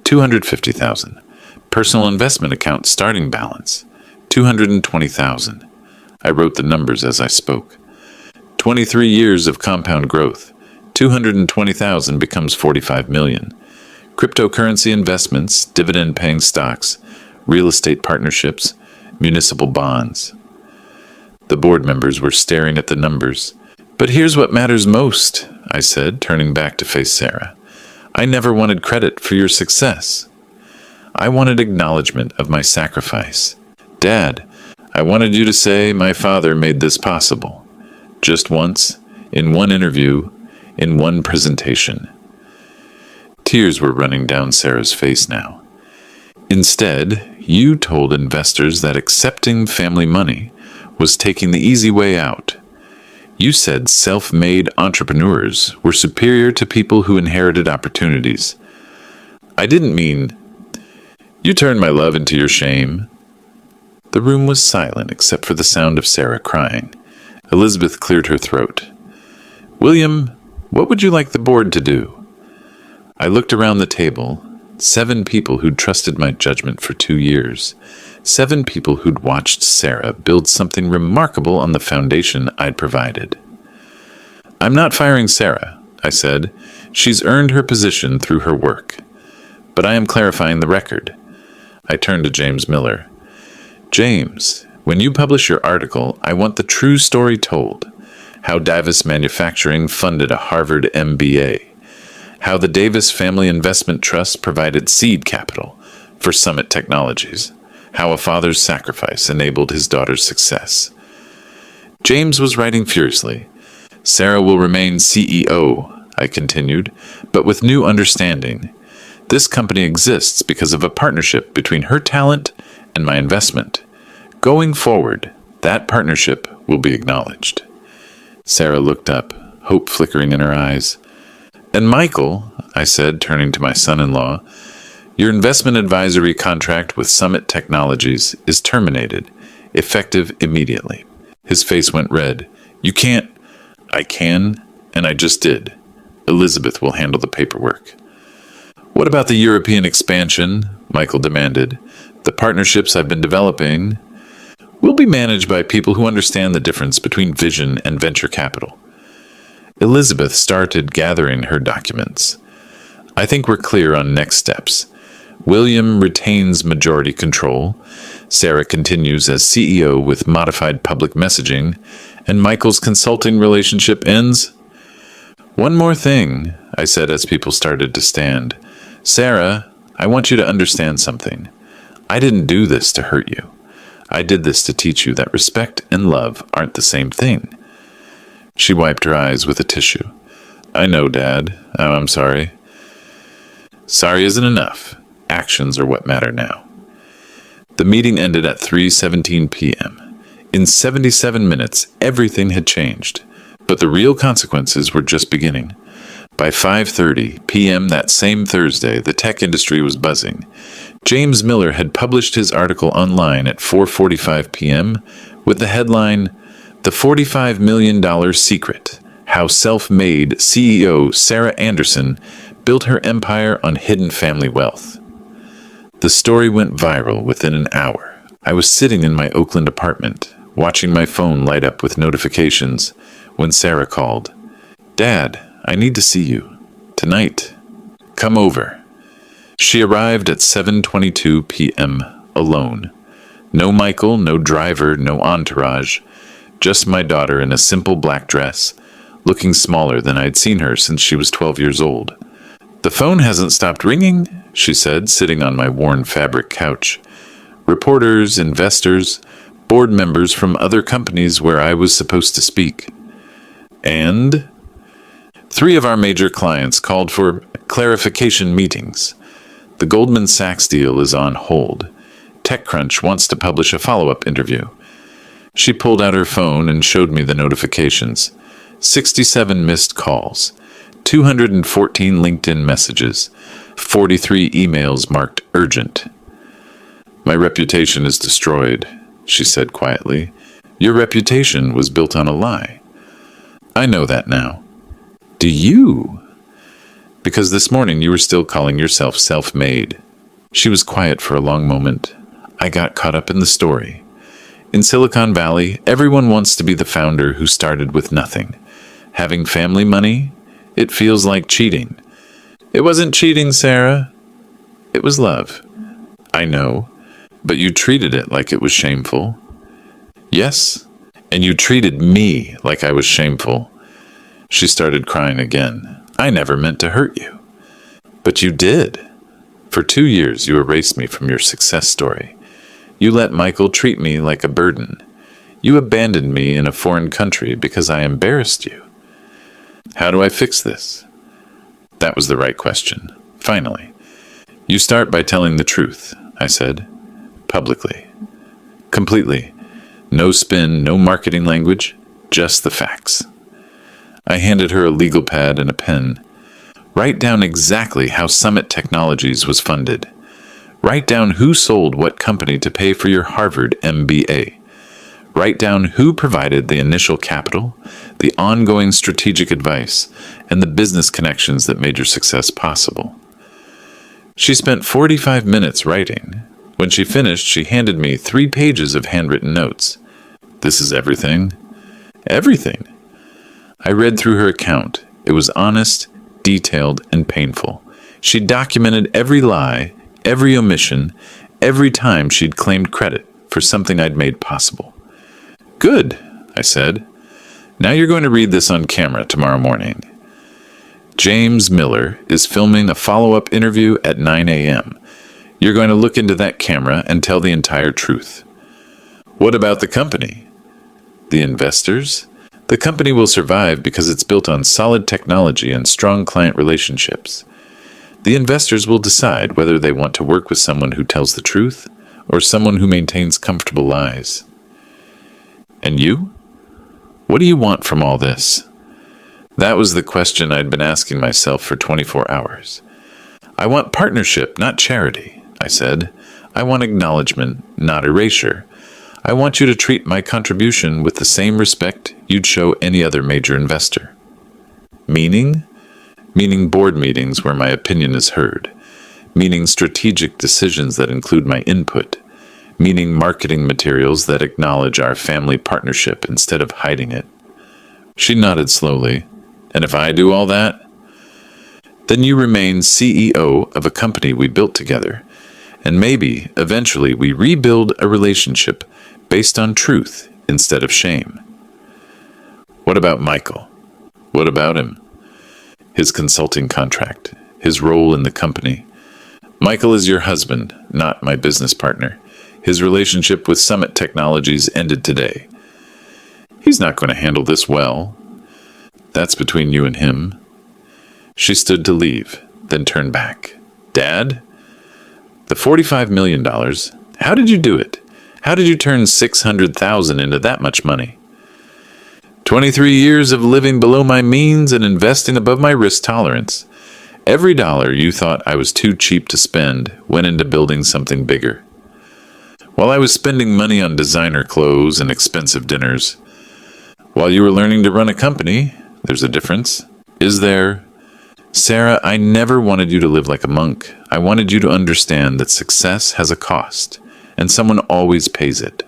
$250,000. Personal investment account starting balance, $220,000. I wrote the numbers as I spoke. 23 years of compound growth. 220,000 becomes 45 million. Cryptocurrency investments, dividend-paying stocks, real estate partnerships, municipal bonds. The board members were staring at the numbers. "But here's what matters most," I said, turning back to face Sarah. "I never wanted credit for your success. I wanted acknowledgement of my sacrifice. Dad, I wanted you to say my father made this possible. Just once, in one interview, in one presentation." Tears were running down Sarah's face now. "Instead, you told investors that accepting family money was taking the easy way out. You said self-made entrepreneurs were superior to people who inherited opportunities. I didn't mean... You turned my love into your shame." The room was silent except for the sound of Sarah crying. Elizabeth cleared her throat. "William, what would you like the board to do?" I looked around the table. 7 people who'd trusted my judgment for 2 years. 7 people who'd watched Sarah build something remarkable on the foundation I'd provided. "I'm not firing Sarah," I said. "She's earned her position through her work. But I am clarifying the record." I turned to James Miller. "James, when you publish your article, I want the true story told. How Davis Manufacturing funded a Harvard MBA. How the Davis Family Investment Trust provided seed capital for Summit Technologies. How a father's sacrifice enabled his daughter's success." James was writing furiously. "Sarah will remain CEO," I continued, "but with new understanding. This company exists because of a partnership between her talent and my investment. Going forward, that partnership will be acknowledged." Sarah looked up, hope flickering in her eyes. "And Michael," I said, turning to my son-in-law, "your investment advisory contract with Summit Technologies is terminated, effective immediately." His face went red. "You can't." "I can, and I just did. Elizabeth will handle the paperwork." "What about the European expansion?" Michael demanded. "The partnerships I've been developing will be managed by people who understand the difference between vision and venture capital." Elizabeth started gathering her documents. "I think we're clear on next steps. William retains majority control. Sarah continues as CEO with modified public messaging, and Michael's consulting relationship ends." "One more thing," I said as people started to stand. "Sarah, I want you to understand something. I didn't do this to hurt you. I did this to teach you that respect and love aren't the same thing." She wiped her eyes with a tissue. "I know, Dad. Oh, I'm sorry." Sorry isn't enough. Actions are what matter now. The meeting ended at 3:17 p.m. In 77 minutes, everything had changed, but the real consequences were just beginning. By 5:30 p.m. that same Thursday, the tech industry was buzzing. James Miller had published his article online at 4:45 p.m. with the headline, "The $45 million Secret: How Self-Made CEO Sarah Anderson Built Her Empire on Hidden Family Wealth." The story went viral within an hour. I was sitting in my Oakland apartment, watching my phone light up with notifications, when Sarah called. "Dad, I need to see you. Tonight. Come over." She arrived at 7:22 p.m. alone. No Michael, no driver, no entourage. Just my daughter in a simple black dress, looking smaller than I'd seen her since she was 12 years old. "The phone hasn't stopped ringing," she said, sitting on my worn fabric couch. Reporters, investors, board members from other companies where I was supposed to speak. And 3 of our major clients called for clarification meetings. The Goldman Sachs deal is on hold. TechCrunch wants to publish a follow-up interview. She pulled out her phone and showed me the notifications. 67 missed calls, 214 LinkedIn messages, 43 emails marked urgent. "My reputation is destroyed," she said quietly. "Your reputation was built on a lie." "I know that now." "Do you?" "Because this morning you were still calling yourself self-made." She was quiet for a long moment. I got caught up in the story. In Silicon Valley, everyone wants to be the founder who started with nothing. Having family money, it feels like cheating. "It wasn't cheating, Sarah. It was love." "I know, but you treated it like it was shameful." "Yes, and you treated me like I was shameful." She started crying again. "I never meant to hurt you." "But you did. For 2 years you erased me from your success story. You let Michael treat me like a burden. You abandoned me in a foreign country because I embarrassed you." "How do I fix this?" That was the right question. Finally. "You start by telling the truth," I said. Publicly. Completely. No spin, no marketing language, just the facts. I handed her a legal pad and a pen. "Write down exactly how Summit Technologies was funded. Write down who sold what company to pay for your Harvard MBA. Write down who provided the initial capital, the ongoing strategic advice, and the business connections that made your success possible." She spent 45 minutes writing. When she finished, she handed me 3 pages of handwritten notes. "This is everything?" "Everything." I read through her account. It was honest, detailed, and painful. She documented every lie, every omission, every time she'd claimed credit for something I'd made possible. "Good," I said. "Now you're going to read this on camera tomorrow morning. James Miller is filming a follow-up interview at 9 a.m. You're going to look into that camera and tell the entire truth." "What about the company?" "The investors? The company will survive because it's built on solid technology and strong client relationships. The investors will decide whether they want to work with someone who tells the truth or someone who maintains comfortable lies." "And you? What do you want from all this?" That was the question I'd been asking myself for 24 hours. "I want partnership, not charity," I said. "I want acknowledgement, not erasure. I want you to treat my contribution with the same respect you'd show any other major investor." "Meaning?" "Meaning board meetings where my opinion is heard. Meaning strategic decisions that include my input. Meaning marketing materials that acknowledge our family partnership instead of hiding it." She nodded slowly. "And if I do all that?" "Then you remain CEO of a company we built together. And maybe, eventually, we rebuild a relationship based on truth instead of shame." "What about Michael? What about him?" "His consulting contract, his role in the company. Michael is your husband, not my business partner. His relationship with Summit Technologies ended today. He's not going to handle this well. That's between you and him. She stood to leave, then turned back. Dad? The $45 million. How did you do it? How did you turn $600,000 into that much money? 23 years of living below my means and investing above my risk tolerance. Every dollar you thought I was too cheap to spend went into building something bigger. While I was spending money on designer clothes and expensive dinners, while you were learning to run a company, there's a difference. Is there? Sarah, I never wanted you to live like a monk. I wanted you to understand that success has a cost, and someone always pays it.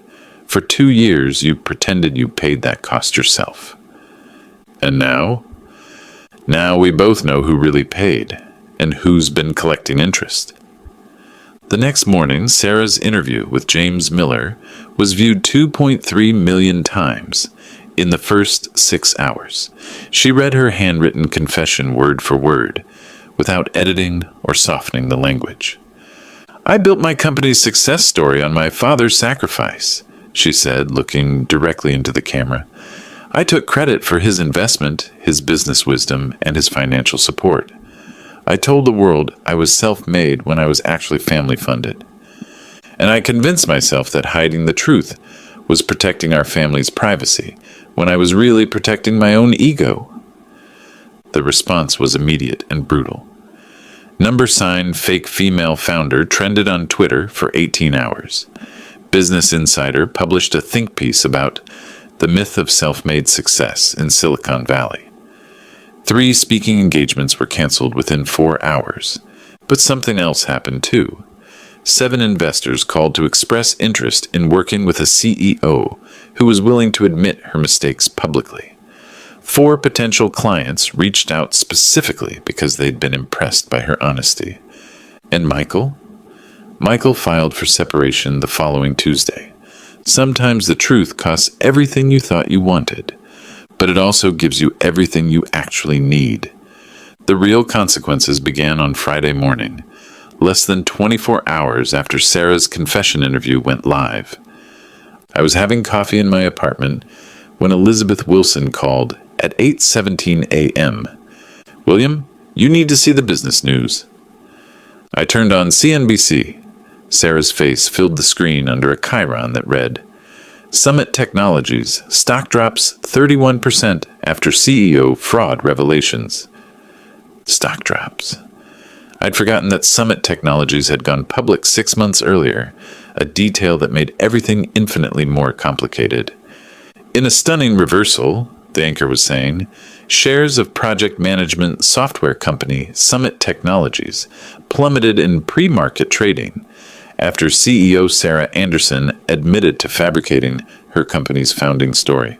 For 2 years, you pretended you paid that cost yourself. And now? Now we both know who really paid, and who's been collecting interest. The next morning, Sarah's interview with James Miller was viewed 2.3 million times in the first 6 hours. She read her handwritten confession word for word, without editing or softening the language. I built my company's success story on my father's sacrifice, she said, looking directly into the camera. I took credit for his investment, his business wisdom, and his financial support. I told the world I was self-made when I was actually family-funded. And I convinced myself that hiding the truth was protecting our family's privacy, when I was really protecting my own ego. The response was immediate and brutal. # fake female founder trended on Twitter for 18 hours. Business Insider published a think piece about the myth of self-made success in Silicon Valley. 3 speaking engagements were canceled within 4 hours, but something else happened too. 7 investors called to express interest in working with a CEO who was willing to admit her mistakes publicly. 4 potential clients reached out specifically because they'd been impressed by her honesty. And Michael? Michael filed for separation the following Tuesday. Sometimes the truth costs everything you thought you wanted, but it also gives you everything you actually need. The real consequences began on Friday morning, less than 24 hours after Sarah's confession interview went live. I was having coffee in my apartment when Elizabeth Wilson called at 8:17 a.m. William, you need to see the business news. I turned on CNBC. Sarah's face filled the screen under a chyron that read, Summit Technologies, stock drops 31% after CEO fraud revelations. Stock drops. I'd forgotten that Summit Technologies had gone public 6 months earlier, a detail that made everything infinitely more complicated. In a stunning reversal, the anchor was saying, shares of project management software company Summit Technologies plummeted in pre-market trading after CEO Sarah Anderson admitted to fabricating her company's founding story.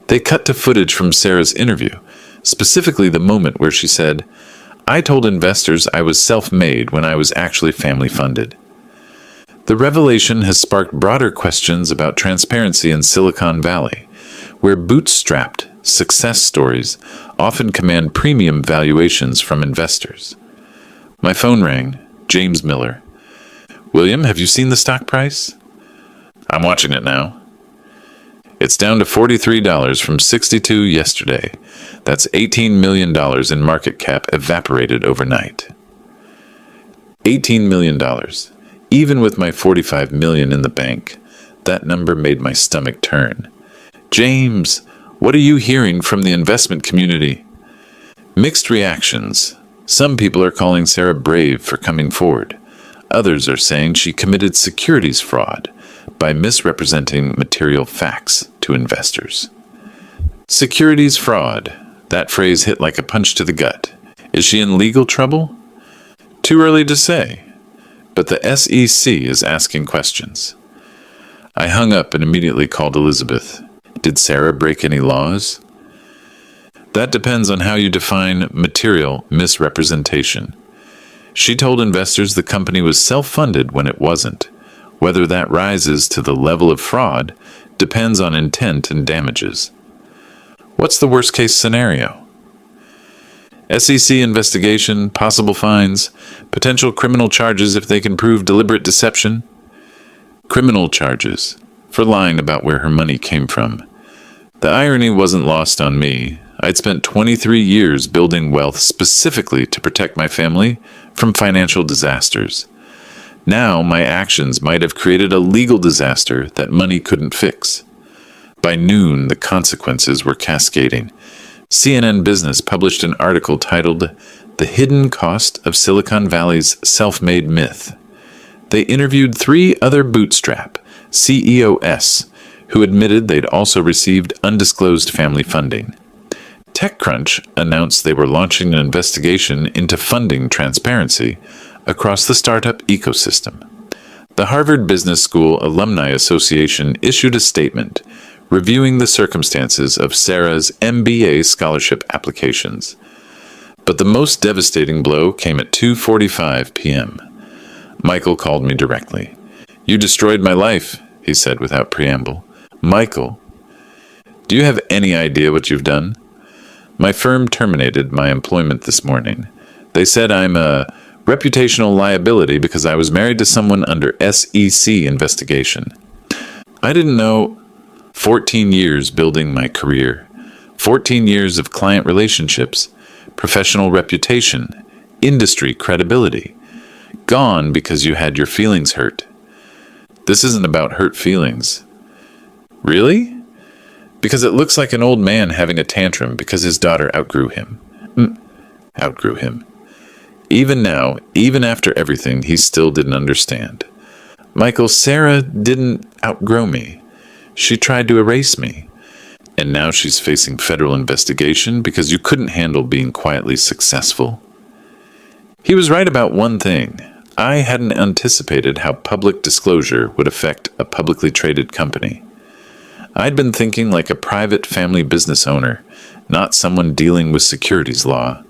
They cut to footage from Sarah's interview, specifically the moment where she said, I told investors I was self-made when I was actually family-funded. The revelation has sparked broader questions about transparency in Silicon Valley, where bootstrapped success stories often command premium valuations from investors. My phone rang. James Miller. William, have you seen the stock price? I'm watching it now. It's down to $43 from $62 yesterday. That's $18 million in market cap evaporated overnight. $18 million. Even with my $45 million in the bank, that number made my stomach turn. James, what are you hearing from the investment community? Mixed reactions. Some people are calling Sarah brave for coming forward. Others are saying she committed securities fraud by misrepresenting material facts to investors. Securities fraud. That phrase hit like a punch to the gut. Is she in legal trouble? Too early to say, but the SEC is asking questions. I hung up and immediately called Elizabeth. Did Sarah break any laws? That depends on how you define material misrepresentation. She told investors the company was self-funded when it wasn't. Whether that rises to the level of fraud depends on intent and damages. What's the worst-case scenario? SEC investigation, possible fines, potential criminal charges if they can prove deliberate deception. criminal charges for lying about where her money came from. The irony wasn't lost on me. I'd spent 23 years building wealth specifically to protect my family from financial disasters. Now, my actions might have created a legal disaster that money couldn't fix. By noon, the consequences were cascading. CNN Business published an article titled, "The Hidden Cost of Silicon Valley's Self-Made Myth." They interviewed 3 other bootstrap CEOs who admitted they'd also received undisclosed family funding. TechCrunch announced they were launching an investigation into funding transparency across the startup ecosystem. The Harvard Business School Alumni Association issued a statement reviewing the circumstances of Sarah's MBA scholarship applications. But the most devastating blow came at 2:45 p.m. Michael called me directly. "You destroyed my life," he said without preamble. "Michael, do you have any idea what you've done? My firm terminated my employment this morning. They said I'm a reputational liability because I was married to someone under SEC investigation. I didn't know. 14 years building my career, 14 years of client relationships, professional reputation, industry credibility, gone because you had your feelings hurt. This isn't about hurt feelings." "Really?" "Because it looks like an old man having a tantrum because his daughter outgrew him." Outgrew him. Even now, even after everything, he still didn't understand. "Michael, Sarah didn't outgrow me. She tried to erase me. And now she's facing federal investigation because you couldn't handle being quietly successful." He was right about one thing. I hadn't anticipated how public disclosure would affect a publicly traded company. I'd been thinking like a private family business owner, not someone dealing with securities law.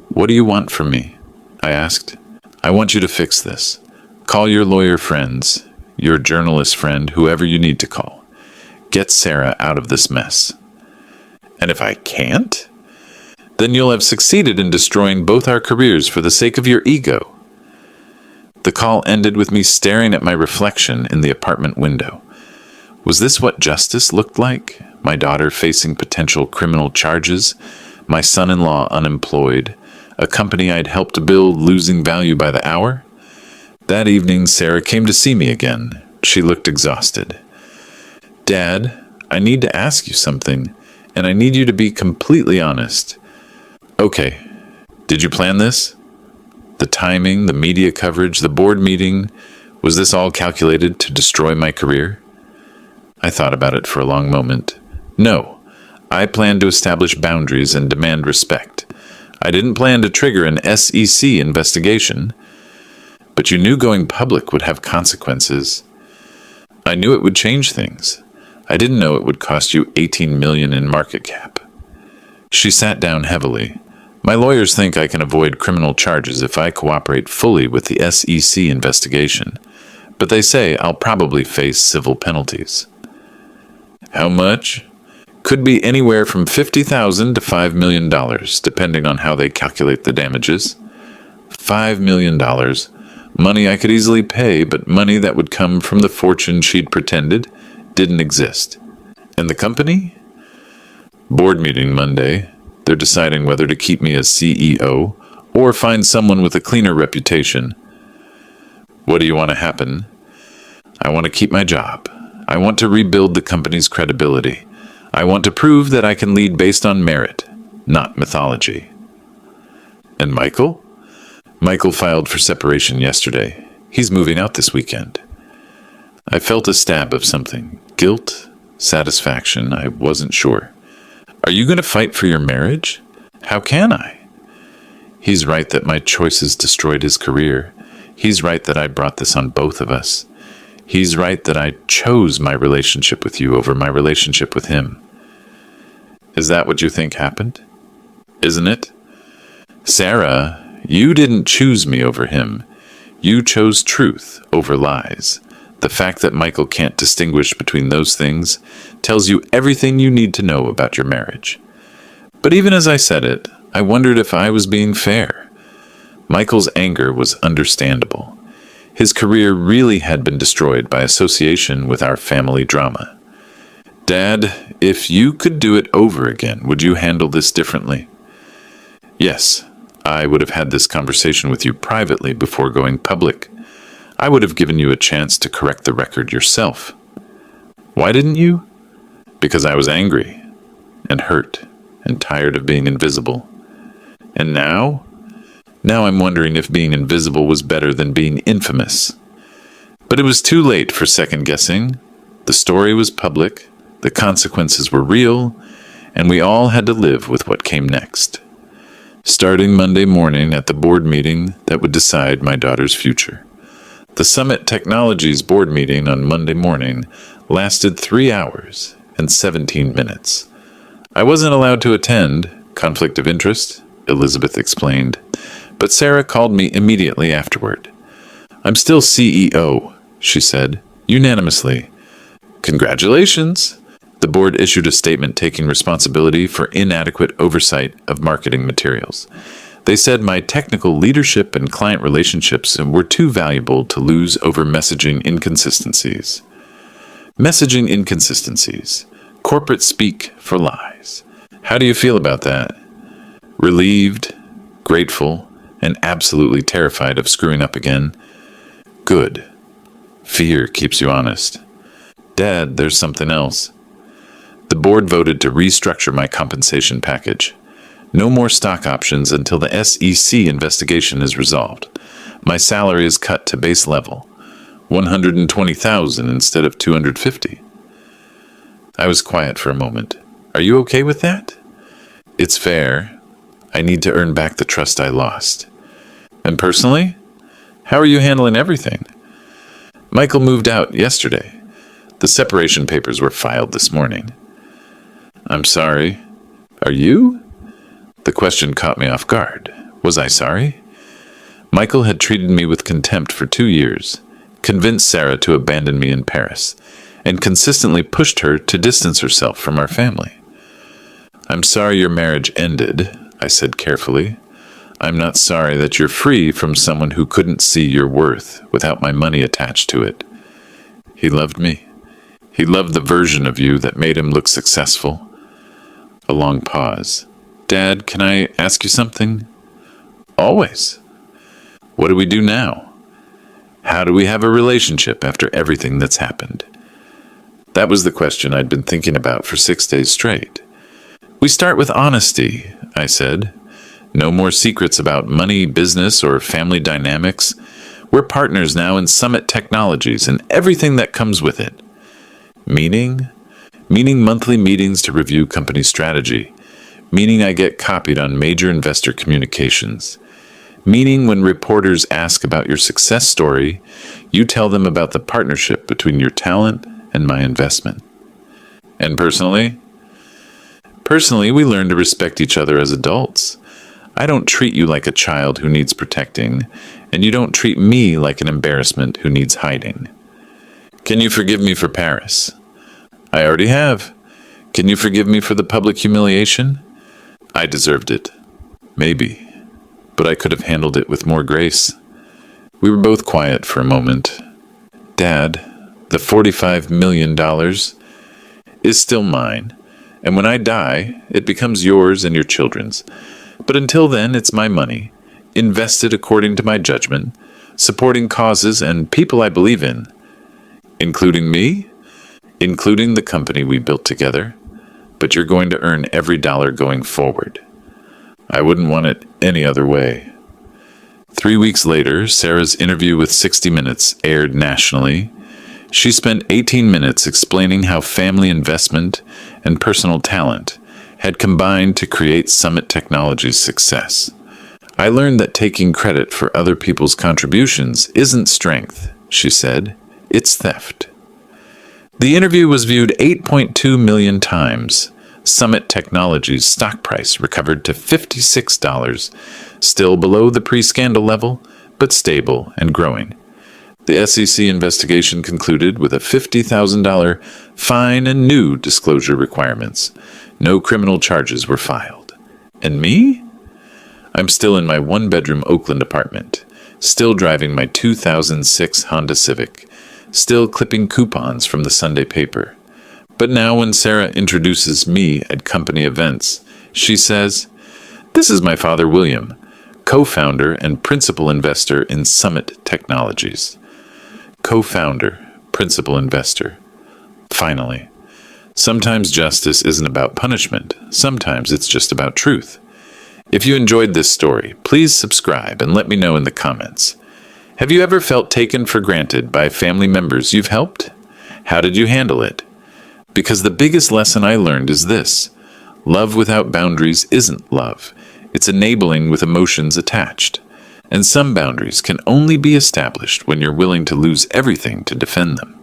"What do you want from me?" I asked. "I want you to fix this. Call your lawyer friends, your journalist friend, whoever you need to call. Get Sarah out of this mess." "And if I can't?" "Then you'll have succeeded in destroying both our careers for the sake of your ego." The call ended with me staring at my reflection in the apartment window. Was this what justice looked like? My daughter facing potential criminal charges, my son-in-law unemployed, a company I'd helped build losing value by the hour? That evening, Sarah came to see me again. She looked exhausted. "Dad, I need to ask you something, and I need you to be completely honest." "Okay, did you plan this? The timing, the media coverage, the board meeting, was this all calculated to destroy my career?" I thought about it for a long moment. "No, I planned to establish boundaries and demand respect. I didn't plan to trigger an SEC investigation. But you knew going public would have consequences. I knew it would change things. I didn't know it would cost you $18 million in market cap." She sat down heavily. "My lawyers think I can avoid criminal charges if I cooperate fully with the SEC investigation, but they say I'll probably face civil penalties." "How much?" "Could be anywhere from $50,000 to $5 million, depending on how they calculate the damages." $5 million. Money I could easily pay, but money that would come from the fortune she'd pretended didn't exist. "And the company?" "Board meeting Monday. They're deciding whether to keep me as CEO or find someone with a cleaner reputation." "What do you want to happen?" "I want to keep my job. I want to rebuild the company's credibility. I want to prove that I can lead based on merit, not mythology." "And Michael?" "Michael filed for separation yesterday. He's moving out this weekend." I felt a stab of something. Guilt? Satisfaction? I wasn't sure. "Are you going to fight for your marriage?" "How can I?" He's right that my choices destroyed his career. He's right that I brought this on both of us. He's right that I chose my relationship with you over my relationship with him. Is that what you think happened? Isn't it? "Sarah, you didn't choose me over him. You chose truth over lies. The fact that Michael can't distinguish between those things tells you everything you need to know about your marriage." But even as I said it, I wondered if I was being fair. Michael's anger was understandable. His career really had been destroyed by association with our family drama. Dad, if you could do it over again, would you handle this differently? Yes, I would have had this conversation with you privately before going public. I would have given you a chance to correct the record yourself. Why didn't you? Because I was angry and hurt and tired of being invisible. And now? Now I'm wondering if being invisible was better than being infamous. But it was too late for second guessing. The story was public, the consequences were real, and we all had to live with what came next. Starting Monday morning at the board meeting that would decide my daughter's future. The Summit Technologies board meeting on Monday morning lasted 3 hours and 17 minutes. I wasn't allowed to attend, conflict of interest, Elizabeth explained, but Sarah called me immediately afterward. I'm still CEO, she said, unanimously. Congratulations! The board issued a statement taking responsibility for inadequate oversight of marketing materials. They said my technical leadership and client relationships were too valuable to lose over messaging inconsistencies. Messaging inconsistencies. Corporate speak for lies. How do you feel about that? Relieved, grateful, and absolutely terrified of screwing up again? Good. Fear keeps you honest. Dad, there's something else. The board voted to restructure my compensation package. No more stock options until the SEC investigation is resolved. My salary is cut to base level, $120,000 instead of $250,000. I was quiet for a moment. Are you okay with that? It's fair. I need to earn back the trust I lost. And personally, how are you handling everything? Michael moved out yesterday. The separation papers were filed this morning. I'm sorry. Are you? The question caught me off guard. Was I sorry? Michael had treated me with contempt for 2 years, convinced Sarah to abandon me in Paris, and consistently pushed her to distance herself from our family. I'm sorry your marriage ended, I said carefully. I'm not sorry that you're free from someone who couldn't see your worth without my money attached to it. He loved me. He loved the version of you that made him look successful. A long pause. Dad, can I ask you something? Always. What do we do now? How do we have a relationship after everything that's happened? That was the question I'd been thinking about for 6 days straight. We start with honesty, I said. No more secrets about money, business, or family dynamics. We're partners now in Summit Technologies and everything that comes with it. Meaning monthly meetings to review company strategy. Meaning I get copied on major investor communications. Meaning when reporters ask about your success story, you tell them about the partnership between your talent and my investment. And personally? Personally, we learn to respect each other as adults. I don't treat you like a child who needs protecting, and you don't treat me like an embarrassment who needs hiding. Can you forgive me for Paris? I already have. Can you forgive me for the public humiliation? I deserved it. Maybe. But I could have handled it with more grace. We were both quiet for a moment. Dad, the $45 million is still mine, and when I die, it becomes yours and your children's. But until then, it's my money, invested according to my judgment, supporting causes and people I believe in. Including me? Including the company we built together. But you're going to earn every dollar going forward. I wouldn't want it any other way. 3 weeks later, Sarah's interview with 60 Minutes aired nationally. She spent 18 minutes explaining how family investment and personal talent had combined to create Summit Technologies' success. I learned that taking credit for other people's contributions isn't strength, she said. It's theft. The interview was viewed 8.2 million times. Summit Technologies' stock price recovered to $56, still below the pre-scandal level, but stable and growing. The SEC investigation concluded with a $50,000 fine and new disclosure requirements. No criminal charges were filed. And me? I'm still in my one-bedroom Oakland apartment, still driving my 2006 Honda Civic, still clipping coupons from the Sunday paper. But now when Sarah introduces me at company events, she says, "This is my father William, co-founder and principal investor in Summit Technologies." Co-founder, principal investor. Finally. Sometimes justice isn't about punishment. Sometimes it's just about truth. If you enjoyed this story, please subscribe and let me know in the comments. Have you ever felt taken for granted by family members you've helped? How did you handle it? Because the biggest lesson I learned is this: love without boundaries isn't love. It's enabling with emotions attached. And some boundaries can only be established when you're willing to lose everything to defend them.